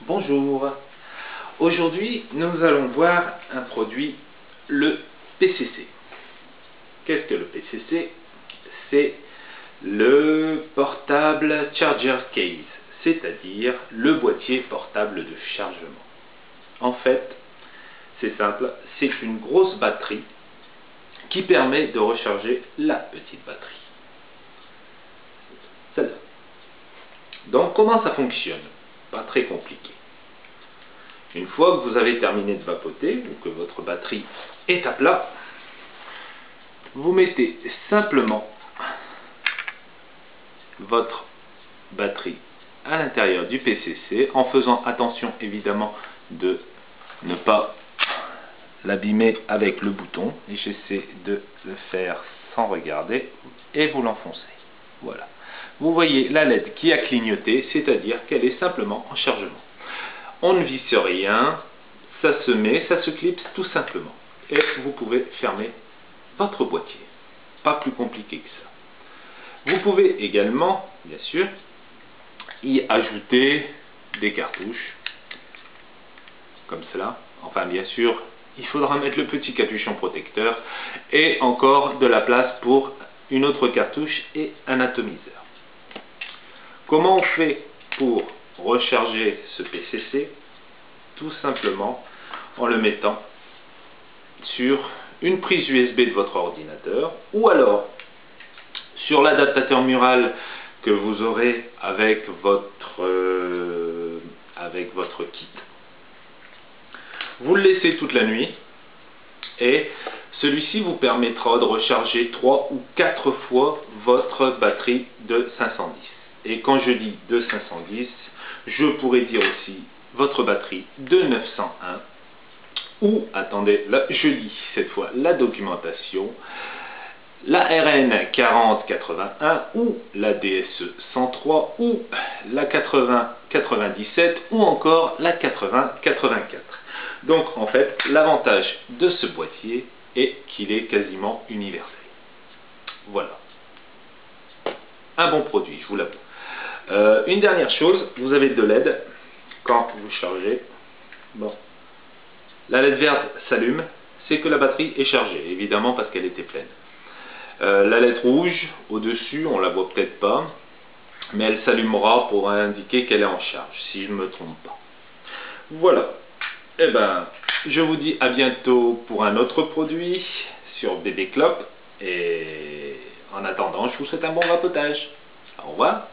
Bonjour. Aujourd'hui, nous allons voir un produit, le PCC. Qu'est-ce que le PCC? C'est le Portable Charger Case, c'est-à-dire le boîtier portable de chargement. En fait, c'est simple, c'est une grosse batterie qui permet de recharger la petite batterie. Celle-là. Donc, comment ça fonctionne? Pas très compliqué. Une fois que vous avez terminé de vapoter, ou que votre batterie est à plat, vous mettez simplement votre batterie à l'intérieur du PCC, en faisant attention évidemment de ne pas l'abîmer avec le bouton. Et j'essaie de le faire sans regarder, et vous l'enfoncez. Voilà. Vous voyez la LED qui a clignoté, c'est-à-dire qu'elle est simplement en chargement. On ne visse rien, ça se met, ça se clipse tout simplement. Et vous pouvez fermer votre boîtier. Pas plus compliqué que ça. Vous pouvez également, bien sûr, y ajouter des cartouches, comme cela. Enfin, bien sûr, il faudra mettre le petit capuchon protecteur et encore de la place pour une autre cartouche et un atomiseur. Comment on fait pour recharger ce PCC? Tout simplement en le mettant sur une prise USB de votre ordinateur, ou alors sur l'adaptateur mural que vous aurez avec votre kit. Vous le laissez toute la nuit et celui-ci vous permettra de recharger 3 ou 4 fois votre batterie de 510. Et quand je dis de 510, je pourrais dire aussi votre batterie de 901, ou, attendez, là, je lis cette fois la documentation, la RN 4081 ou la DSE 103 ou la 8097 ou encore la 8084. Donc en fait, l'avantage de ce boîtier est qu'il est quasiment universel. Voilà. Un bon produit, je vous l'avoue. Une dernière chose, vous avez deux LED quand vous chargez. Bon, la LED verte s'allume, c'est que la batterie est chargée, évidemment parce qu'elle était pleine. La LED rouge au-dessus, on la voit peut-être pas, mais elle s'allumera pour indiquer qu'elle est en charge, si je ne me trompe pas. Voilà. Eh ben, je vous dis à bientôt pour un autre produit sur BB Clop, et en attendant, je vous souhaite un bon vapotage. Au revoir.